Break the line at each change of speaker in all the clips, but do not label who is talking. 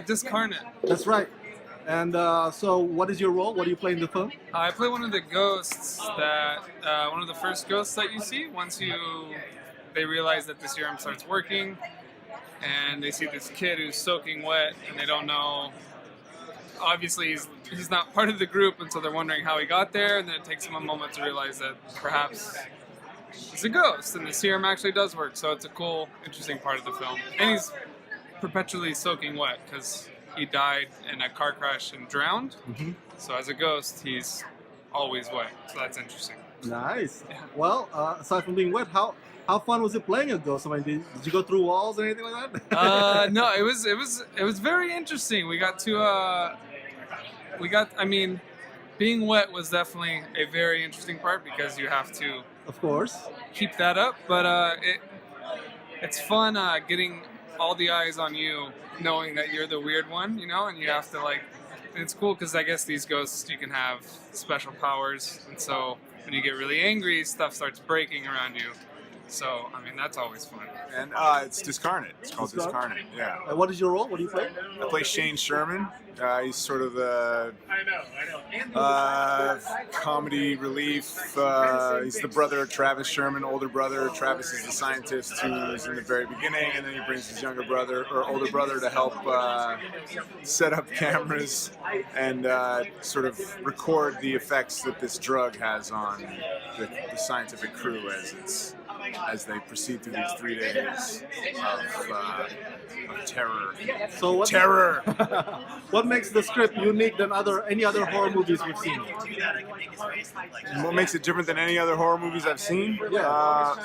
Discarnate.
That's right. And so, what is your role? What do you play in the film?
I play one of the ghosts that, one of the first ghosts that you see once they realize that the serum starts working, and they see this kid who's soaking wet, and they don't know. Obviously, he's not part of the group, and so they're wondering how he got there, and then it takes them a moment to realize that perhaps he's a ghost, and the serum actually does work. So it's a cool, interesting part of the film. And he's perpetually soaking wet because he died in a car crash and drowned.
Mm-hmm.
So as a ghost, he's always wet. So that's interesting.
Nice.
Yeah.
Well, aside from being wet, how fun was it playing a ghost? I mean, did you go through walls or anything like that?
No, it was very interesting. I mean, being wet was definitely a very interesting part because you have to,
Of course.
keep that up. But it's fun getting all the eyes on you, knowing that you're the weird one, and you have to and it's cool because I guess these ghosts, you can have special powers, and so when you get really angry, stuff starts breaking around you. So, I mean, that's always fun.
And it's Discarnate. It's called
Discarnate?
Discarnate, yeah.
What is your role? What do you play?
I play Shane Sherman. He's sort of the comedy relief. He's the brother of Travis Sherman, older brother. Travis is the scientist who's in the very beginning, and then he brings his younger brother or older brother to help set up cameras and sort of record the effects that this drug has on the scientific crew as they proceed through these 3 days of terror.
So
Terror!
what makes the script unique than any other horror movies we've seen?
What makes it different than any other horror movies I've seen?
Yeah.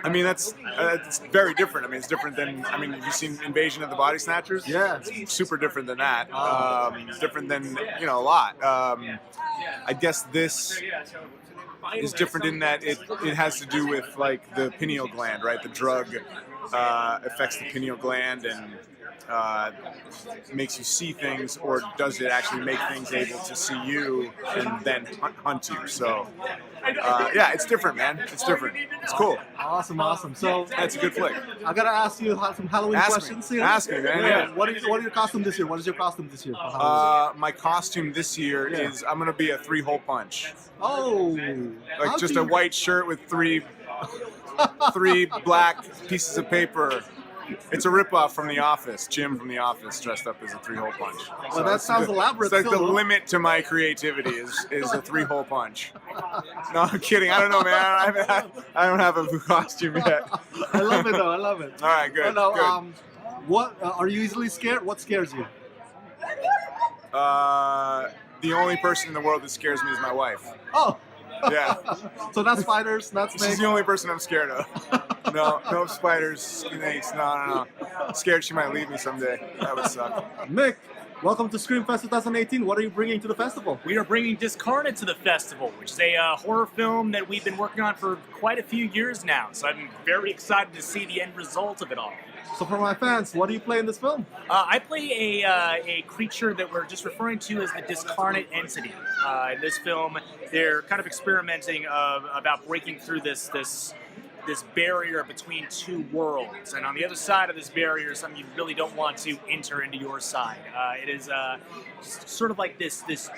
I mean, it's very different. I mean, it's different than, have you seen Invasion of the Body Snatchers?
Yeah.
It's super different than that. Different than, a lot. I guess this is different in that it has to do with the pineal gland, right? The drug affects the pineal gland and makes you see things, or does it actually make things able to see you and then hunt you? So yeah, it's different, man. It's different. It's cool.
Awesome. So
That's a good flick.
I gotta ask you some Halloween questions here.
Ask me, man. Yeah.
What is your costume this year? What is your costume this year? For Halloween?
My costume this year is I'm gonna be a 3-hole punch.
Oh,
Just a white shirt with three black pieces of paper. It's a ripoff from The Office. Jim from The Office dressed up as a 3-hole punch.
Well, that sounds elaborate.
It's the
still,
limit to my creativity is a 3-hole punch. No, I'm kidding. I don't know, man. I don't have a costume yet.
I love it though. I love it.
All right, good.
Good. What are you easily scared? What scares you?
The only person in the world that scares me is my wife.
Oh.
Yeah.
So not spiders, not snakes.
She's the only person I'm scared of. No spiders, snakes. No. I'm scared she might leave me someday. That would suck.
Mick, welcome to Screamfest 2018. What are you bringing to the festival?
We are bringing Discarnate to the festival, which is a horror film that we've been working on for quite a few years now. So I'm very excited to see the end result of it all.
So for my fans, what do you play in this film?
I play a creature that we're just referring to as the Discarnate entity. In this film, they're kind of experimenting about breaking through this barrier between two worlds, and on the other side of this barrier is something you really don't want to enter into your side. It is sort of like this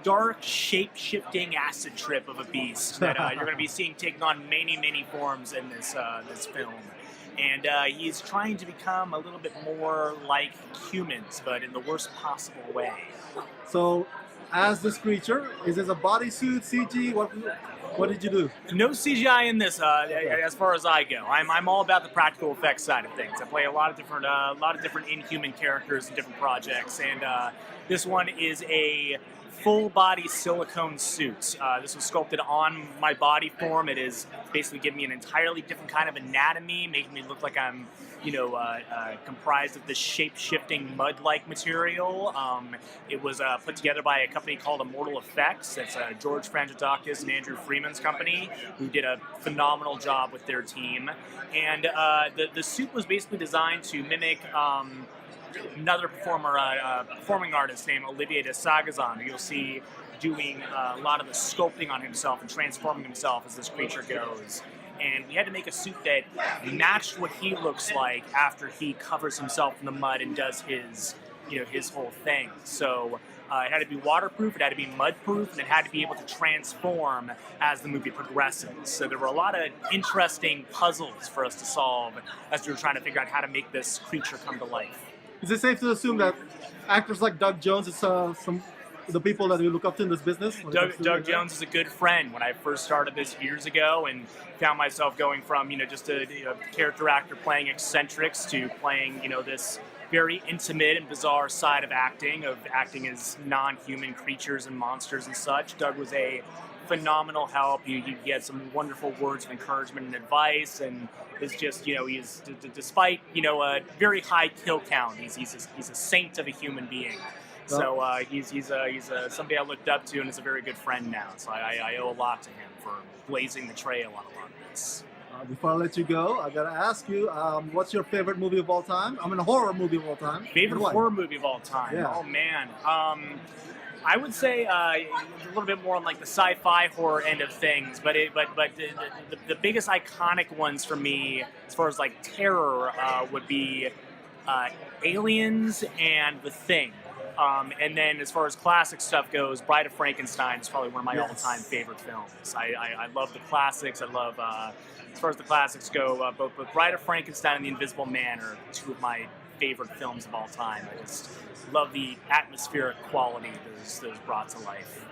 dark, shape-shifting acid trip of a beast that you're going to be seeing taking on many forms in this film. And he's trying to become a little bit more like humans, but in the worst possible way.
So, as this creature, is this a bodysuit, CG? What did you do?
No CGI in this, as far as I go. I'm all about the practical effects side of things. I play a lot of different inhuman characters in different projects, and this one is a full-body silicone suit. This was sculpted on my body form. It is basically giving me an entirely different kind of anatomy, making me look like I'm, comprised of this shape-shifting mud-like material. It was put together by a company called Immortal Effects. That's George Frangidakis and Andrew Freeman's company, who did a phenomenal job with their team. And the suit was basically designed to mimic another performing artist named Olivier de Sagazan, who you'll see doing a lot of the sculpting on himself and transforming himself as this creature goes. and we had to make a suit that matched what he looks like after he covers himself in the mud and does his, his whole thing. So it had to be waterproof, it had to be mud-proof, and it had to be able to transform as the movie progresses. So there were a lot of interesting puzzles for us to solve as we were trying to figure out how to make this creature come to life.
Is it safe to assume that actors like Doug Jones is some the people that you look up to in this business?
Doug Jones is a good friend. When I first started this years ago and found myself going from, just a character actor playing eccentrics to playing, this very intimate and bizarre side of acting as non-human creatures and monsters and such. Doug was a phenomenal help. He had some wonderful words of encouragement and advice, and it's just, he's despite a very high kill count, he's a saint of a human being. So he's somebody I looked up to, and is a very good friend now. So I owe a lot to him for blazing the trail on a lot of this.
Before I let you go, I gotta ask you, what's your favorite movie of all time? I mean, a horror movie of all time.
Favorite horror movie of all time?
Yeah.
Oh man, I would say a little bit more on like the sci-fi horror end of things, but the biggest iconic ones for me, as far as like terror, would be Aliens and The Thing. And then as far as classic stuff goes, Bride of Frankenstein is probably one of my all-time favorite films. I love the classics. I love, as far as the classics go, both Bride of Frankenstein and The Invisible Man are two of my favorite films of all time. I just love the atmospheric quality those brought to life.